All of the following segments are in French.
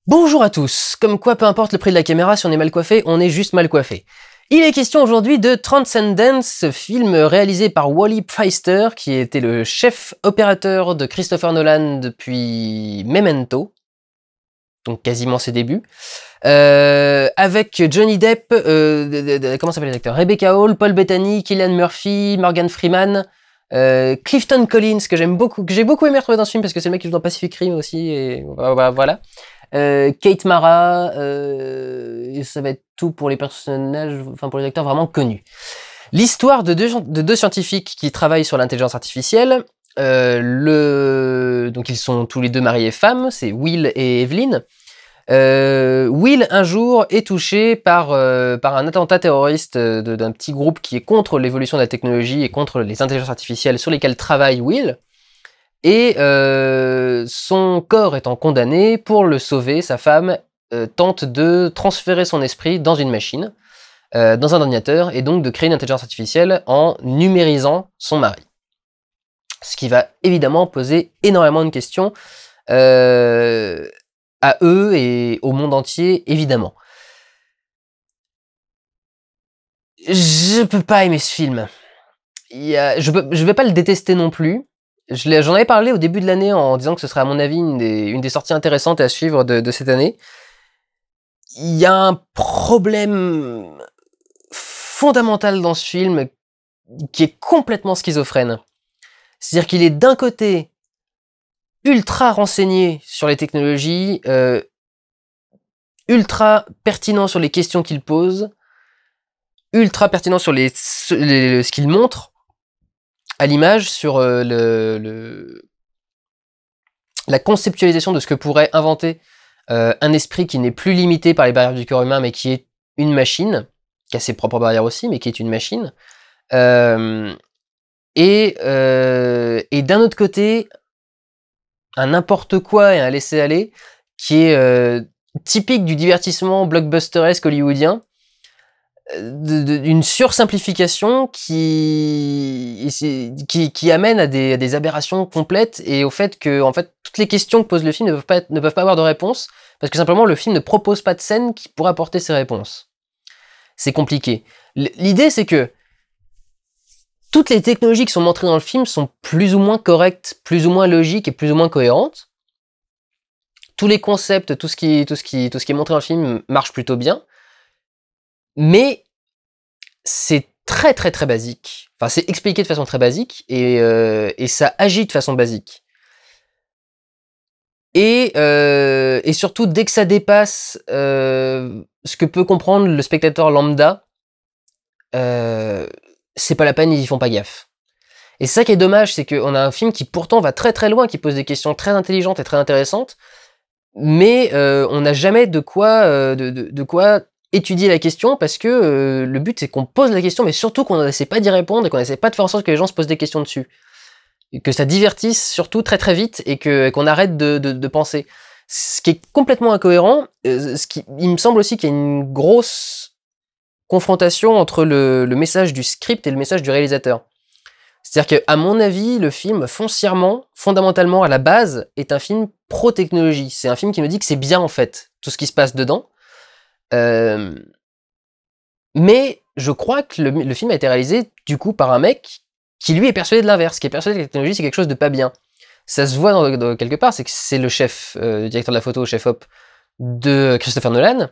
Bonjour à tous, comme quoi peu importe le prix de la caméra, si on est mal coiffé, on est juste mal coiffé. Il est question aujourd'hui de Transcendence, film réalisé par Wally Pfister, qui était le chef opérateur de Christopher Nolan depuis Memento, donc quasiment ses débuts, avec Johnny Depp, comment s'appellent les acteurs, Rebecca Hall, Paul Bettany, Cillian Murphy, Morgan Freeman, Clifton Collins, que j'ai beaucoup aimé retrouver dans ce film parce que c'est le mec qui joue dans Pacific Rim aussi, et voilà. Kate Mara, et ça va être tout pour les personnages, enfin pour les acteurs vraiment connus. L'histoire de deux scientifiques qui travaillent sur l'intelligence artificielle. Donc ils sont tous les deux mariés et femmes, c'est Will et Evelyn. Will un jour est touché par un attentat terroriste d'un petit groupe qui est contre l'évolution de la technologie et contre les intelligences artificielles sur lesquelles travaille Will. Et son corps étant condamné, pour le sauver, sa femme tente de transférer son esprit dans une machine, dans un ordinateur, et donc de créer une intelligence artificielle en numérisant son mari. Ce qui va évidemment poser énormément de questions à eux et au monde entier, évidemment. Je peux pas aimer ce film. Je vais pas le détester non plus. J'en avais parlé au début de l'année en disant que ce serait à mon avis une des sorties intéressantes à suivre de cette année. Il y a un problème fondamental dans ce film qui est complètement schizophrène. C'est-à-dire qu'il est d'un côté ultra renseigné sur les technologies, ultra pertinent sur les questions qu'il pose, ultra pertinent sur ce qu'il montre à l'image, sur la conceptualisation de ce que pourrait inventer un esprit qui n'est plus limité par les barrières du corps humain, mais qui est une machine, qui a ses propres barrières aussi, mais qui est une machine. Et d'un autre côté, un n'importe quoi et un laisser-aller qui est typique du divertissement blockbusteresque hollywoodien, d'une sursimplification qui amène à des aberrations complètes et au fait que en fait toutes les questions que pose le film ne peuvent pas avoir de réponse parce que simplement le film ne propose pas de scène qui pourrait apporter ces réponses. C'est compliqué. L'idée c'est que toutes les technologies qui sont montrées dans le film sont plus ou moins correctes, plus ou moins logiques et plus ou moins cohérentes. Tous les concepts, tout ce qui est montré dans le film marche plutôt bien. Mais c'est très très très basique. Enfin, c'est expliqué de façon très basique et ça agit de façon basique. Et surtout, dès que ça dépasse ce que peut comprendre le spectateur lambda, c'est pas la peine, ils y font pas gaffe. Et c'est ça qui est dommage, c'est qu'on a un film qui pourtant va très très loin, qui pose des questions très intelligentes et très intéressantes, mais on n'a jamais de quoi étudier la question parce que le but c'est qu'on pose la question mais surtout qu'on n'essaie pas d'y répondre et qu'on n'essaie pas de faire en sorte que les gens se posent des questions dessus. Et que ça divertisse surtout très très vite et qu'on arrête de penser. Ce qui est complètement incohérent, il me semble aussi qu'il y a une grosse confrontation entre le message du script et le message du réalisateur. C'est-à-dire qu'à mon avis, le film foncièrement, fondamentalement à la base, est un film pro-technologie. C'est un film qui me dit que c'est bien en fait, tout ce qui se passe dedans. Mais je crois que le film a été réalisé du coup par un mec qui lui est persuadé de l'inverse, qui est persuadé que la technologie c'est quelque chose de pas bien. Ça se voit dans quelque part, c'est que c'est le chef, directeur de la photo, chef op de Christopher Nolan,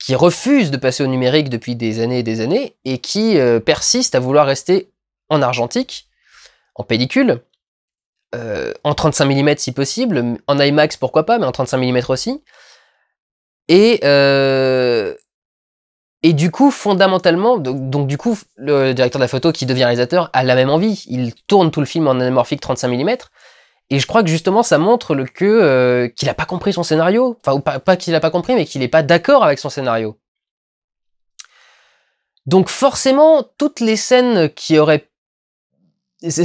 qui refuse de passer au numérique depuis des années et des années, et qui persiste à vouloir rester en argentique, en pellicule, en 35 mm si possible, en IMAX pourquoi pas, mais en 35 mm aussi. Et du coup, fondamentalement, donc du coup, le directeur de la photo qui devient réalisateur a la même envie. Il tourne tout le film en anamorphique 35 mm. Et je crois que justement, ça montre qu'il a pas compris son scénario. Enfin, ou pas qu'il a pas compris, mais qu'il est pas d'accord avec son scénario. Donc forcément, toutes les scènes ce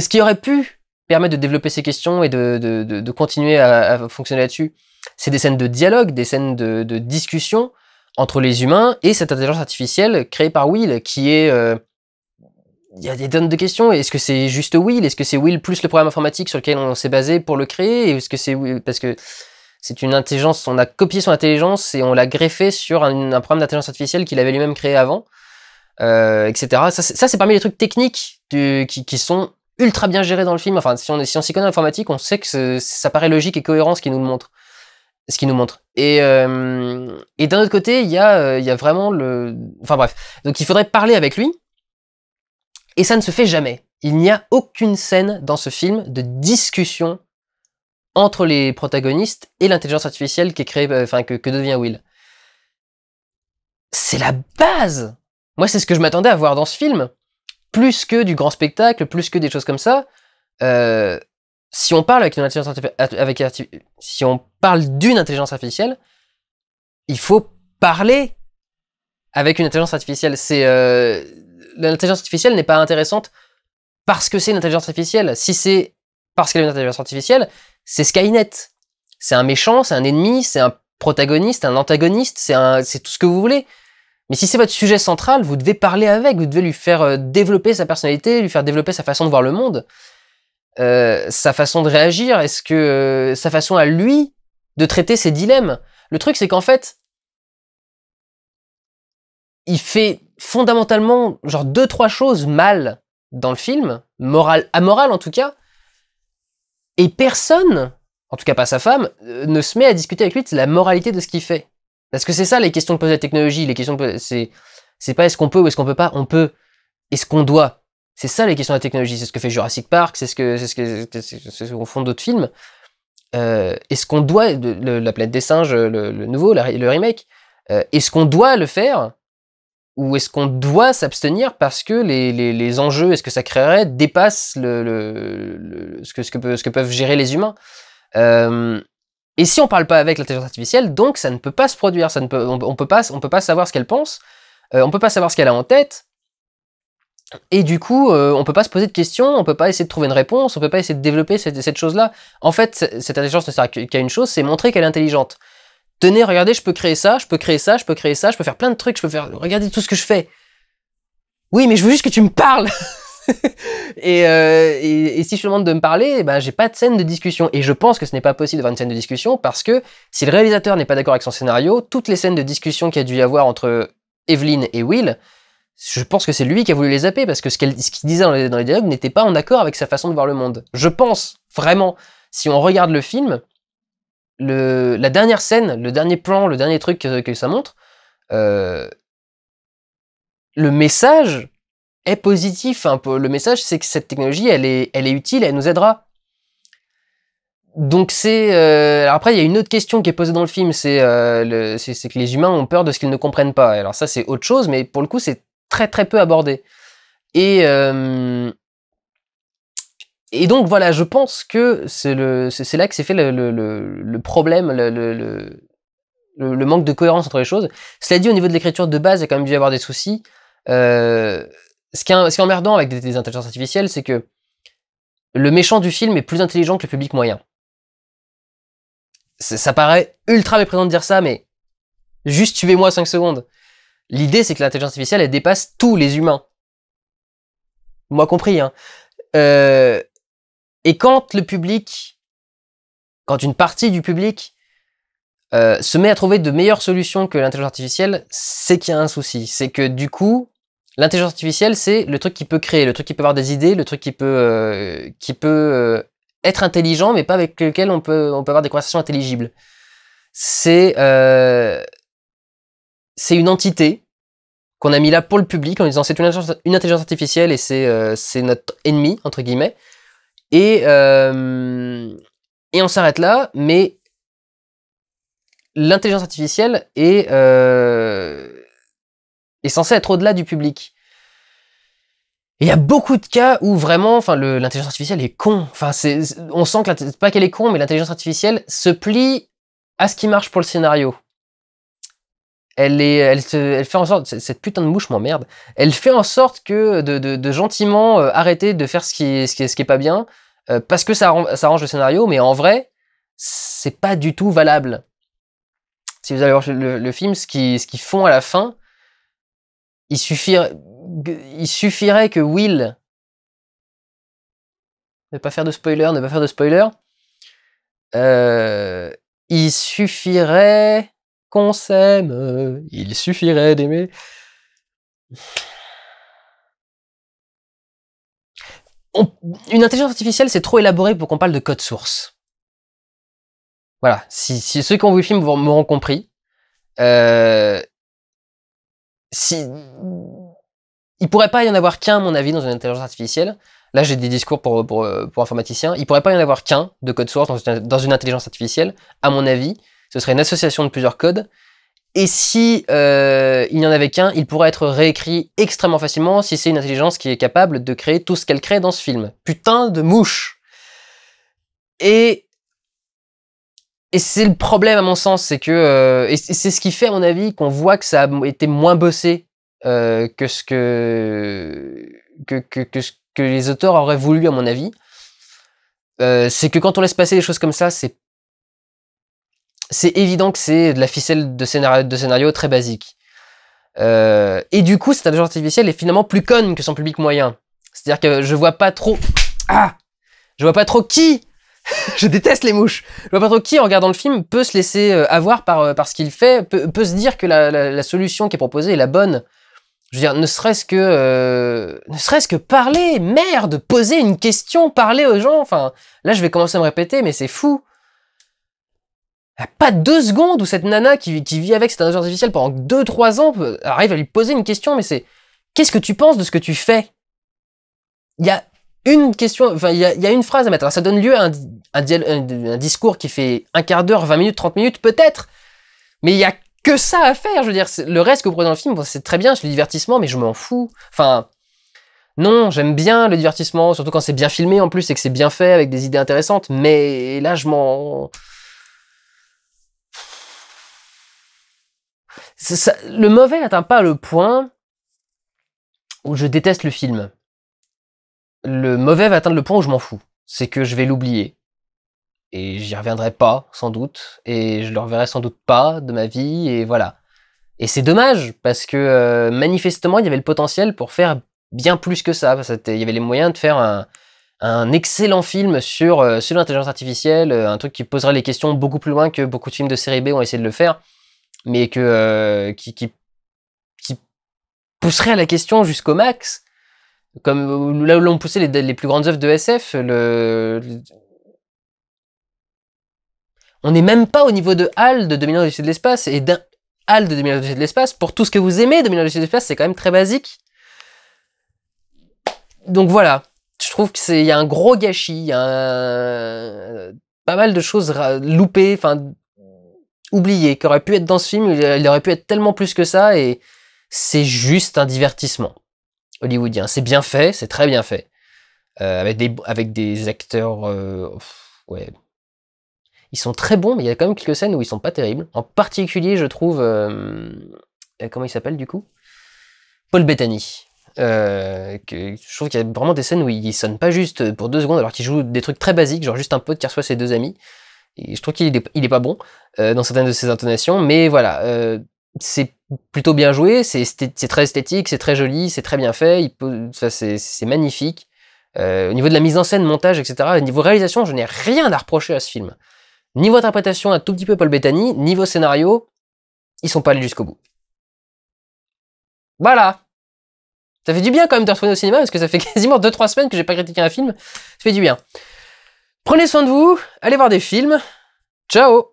qui aurait pu permettre de développer ces questions et de continuer à fonctionner là-dessus, c'est des scènes de dialogue, des scènes de discussion entre les humains et cette intelligence artificielle créée par Will, qui est... Il y a des tonnes de questions. Est-ce que c'est juste Will? Est-ce que c'est Will plus le programme informatique sur lequel on s'est basé pour le créer? Est-ce que c'est Will? Parce que C'est une intelligence, on a copié son intelligence et on l'a greffé sur un programme d'intelligence artificielle qu'il avait lui-même créé avant, etc. Ça, c'est parmi les trucs techniques qui sont ultra bien gérés dans le film. Enfin, si on s'y connaît en informatique, on sait que ça paraît logique et cohérent ce qu'il nous montre. Et d'un autre côté, il y a vraiment le... Enfin bref. Donc il faudrait parler avec lui. Et ça ne se fait jamais. Il n'y a aucune scène dans ce film de discussion entre les protagonistes et l'intelligence artificielle qui est créée, que devient Will. C'est la base. Moi, c'est ce que je m'attendais à voir dans ce film. Plus que du grand spectacle, plus que des choses comme ça. Si on parle avec une intelligence si on parle d'une intelligence artificielle, il faut parler avec une intelligence artificielle. L'intelligence artificielle n'est pas intéressante parce que c'est une intelligence artificielle. Si c'est parce qu'elle est une intelligence artificielle, c'est Skynet. C'est un méchant, c'est un ennemi, c'est un protagoniste, un antagoniste, c'est tout ce que vous voulez. Mais si c'est votre sujet central, vous devez parler avec, vous devez lui faire développer sa personnalité, lui faire développer sa façon de voir le monde, sa façon de réagir, sa façon à lui de traiter ses dilemmes. Le truc, c'est qu'en fait, il fait fondamentalement genre 2-3 choses mal dans le film, amoral en tout cas, et personne, en tout cas pas sa femme, ne se met à discuter avec lui de la moralité de ce qu'il fait. Parce que c'est ça les questions que pose la technologie, c'est pas est-ce qu'on peut ou est-ce qu'on peut pas, on peut, est-ce qu'on doit. C'est ça les questions de la technologie, c'est ce que fait Jurassic Park, c'est ce qu'on font d'autres films. Est-ce qu'on doit, la planète des singes, le nouveau, le remake, est-ce qu'on doit le faire ou est-ce qu'on doit s'abstenir parce que les enjeux, est-ce que ça créerait, dépassent ce que peuvent gérer les humains. Et si on parle pas avec l'intelligence artificielle, donc ça ne peut pas se produire, on peut pas savoir ce qu'elle pense, on peut pas savoir ce qu'elle a en tête, et du coup, on peut pas se poser de questions, on peut pas essayer de trouver une réponse, on peut pas essayer de développer cette chose-là. En fait, cette intelligence ne sert qu'à une chose, c'est montrer qu'elle est intelligente. Tenez, regardez, je peux créer ça, je peux créer ça, je peux créer ça, je peux faire plein de trucs, regardez tout ce que je fais. Oui, mais je veux juste que tu me parles. et si je te demande de me parler, ben, j'ai pas de scène de discussion. Et je pense que ce n'est pas possible d'avoir une scène de discussion parce que si le réalisateur n'est pas d'accord avec son scénario, toutes les scènes de discussion qu'il y a dû y avoir entre Evelyn et Will, je pense que c'est lui qui a voulu les zapper parce que ce qu'il disait dans les dialogues n'était pas en accord avec sa façon de voir le monde. Je pense, vraiment, si on regarde le film, la dernière scène, le dernier plan, le dernier truc que ça montre, le message est positif. Le message, c'est que cette technologie, elle est utile, elle nous aidera. Donc alors après, il y a une autre question qui est posée dans le film, c'est que les humains ont peur de ce qu'ils ne comprennent pas. Alors ça, c'est autre chose, mais pour le coup, c'est très très peu abordé. Et donc voilà, je pense que c'est là que s'est fait le problème, le manque de cohérence entre les choses. Cela dit, au niveau de l'écriture de base, il y a quand même dû y avoir des soucis. Ce qui est emmerdant avec des intelligences artificielles, c'est que le méchant du film est plus intelligent que le public moyen. Ça paraît ultra méprisant de dire ça, mais juste suivez-moi 5 secondes. L'idée, c'est que l'intelligence artificielle, elle dépasse tous les humains. Moi compris, hein. Et quand une partie du public se met à trouver de meilleures solutions que l'intelligence artificielle, c'est qu'il y a un souci. C'est que du coup, l'intelligence artificielle, c'est le truc qui peut créer, le truc qui peut avoir des idées, le truc qui peut être intelligent, mais pas avec lequel on peut avoir des conversations intelligibles. C'est une entité qu'on a mis là pour le public en disant c'est une intelligence artificielle et c'est notre ennemi, entre guillemets. Et on s'arrête là, mais l'intelligence artificielle est censée être au-delà du public. Et il y a beaucoup de cas où vraiment, l'intelligence artificielle est con. On sent que pas qu'elle est con, mais l'intelligence artificielle se plie à ce qui marche pour le scénario. Elle fait en sorte, cette putain de mouche m'emmerde, elle fait en sorte que de gentiment arrêter de faire ce qui est pas bien, parce que ça arrange le scénario, mais en vrai, c'est pas du tout valable. Si vous allez voir le film, ce qu'ils font à la fin, il suffirait que Will, ne pas faire de spoiler, Il suffirait qu'on s'aime, il suffirait d'aimer. Une intelligence artificielle, c'est trop élaboré pour qu'on parle de code source. Voilà, si ceux qui ont vu le film m'auront compris. Il pourrait pas y en avoir qu'un, à mon avis, dans une intelligence artificielle. Là, j'ai des discours pour informaticiens. Il pourrait pas y en avoir qu'un de code source dans une intelligence artificielle. À mon avis, ce serait une association de plusieurs codes. Et si il n'y en avait qu'un, il pourrait être réécrit extrêmement facilement si c'est une intelligence qui est capable de créer tout ce qu'elle crée dans ce film. Putain de mouche. Et c'est le problème à mon sens, c'est que et c'est ce qui fait à mon avis qu'on voit que ça a été moins bossé que ce que les auteurs auraient voulu à mon avis. C'est que quand on laisse passer des choses comme ça, c'est évident que c'est de la ficelle de scénario très basique. Et du coup, cette intelligence artificielle est finalement plus conne que son public moyen. C'est-à-dire que je vois pas trop qui je déteste les mouches. Je vois pas trop qui, en regardant le film, peut se laisser avoir par ce qu'il fait, peut se dire que la solution qui est proposée est la bonne. Je veux dire, ne serait-ce que parler, merde, poser une question, parler aux gens. Enfin, là, je vais commencer à me répéter, mais c'est fou. Il n'y a pas 2 secondes où cette nana qui vit avec cette intelligence artificielle pendant 2-3 ans arrive à lui poser une question, mais c'est qu'est-ce que tu penses de ce que tu fais? Il y a une question, enfin, il y a une phrase à mettre. Alors, ça donne lieu à un discours qui fait 1/4 d'heure, 20 minutes, 30 minutes, peut-être. Mais il y a que ça à faire, je veux dire. Le reste que vous prenez dans le film, bon, c'est très bien, c'est le divertissement, mais je m'en fous. Enfin, non, j'aime bien le divertissement, surtout quand c'est bien filmé en plus et que c'est bien fait avec des idées intéressantes. Mais là, le mauvais n'atteint pas le point où je déteste le film. Le mauvais va atteindre le point où je m'en fous. C'est que je vais l'oublier. Et j'y reviendrai pas, sans doute. Et je le reverrai sans doute pas de ma vie, et voilà. Et c'est dommage, parce que manifestement, il y avait le potentiel pour faire bien plus que ça. Il y avait les moyens de faire un excellent film sur l'intelligence artificielle, un truc qui poserait les questions beaucoup plus loin que beaucoup de films de série B ont essayé de le faire, mais qui pousserait à la question jusqu'au max. Comme là où l'on poussait les plus grandes œuvres de SF, on n'est même pas au niveau de HAL de 2001 l'Odyssée de l'espace, et d'un HAL de 2001 l'Odyssée de l'espace, pour tout ce que vous aimez, 2001 l'Odyssée de l'espace, c'est quand même très basique. Donc voilà, je trouve qu'il y a un gros gâchis, il y a pas mal de choses loupées, enfin oubliées, qui auraient pu être dans ce film, il aurait pu être tellement plus que ça, et c'est juste un divertissement hollywoodien. C'est bien fait, c'est très bien fait, avec des acteurs, ouais. Ils sont très bons, mais il y a quand même quelques scènes où ils sont pas terribles. En particulier, je trouve... comment il s'appelle, du coup? Paul Bettany. Je trouve qu'il y a vraiment des scènes où il sonne pas juste pour 2 secondes, alors qu'il joue des trucs très basiques, genre juste un pote qui reçoit ses 2 amis. Et je trouve qu'il est pas bon dans certaines de ses intonations, mais voilà. C'est plutôt bien joué, c'est très esthétique, c'est très joli, c'est très bien fait, c'est magnifique. Au niveau de la mise en scène, montage, etc., au niveau réalisation, je n'ai rien à reprocher à ce film. Niveau interprétation, un tout petit peu Paul Bettany. Niveau scénario, ils sont pas allés jusqu'au bout. Voilà. Ça fait du bien quand même de retourner au cinéma, parce que ça fait quasiment 2-3 semaines que j'ai pas critiqué un film. Ça fait du bien. Prenez soin de vous, allez voir des films. Ciao.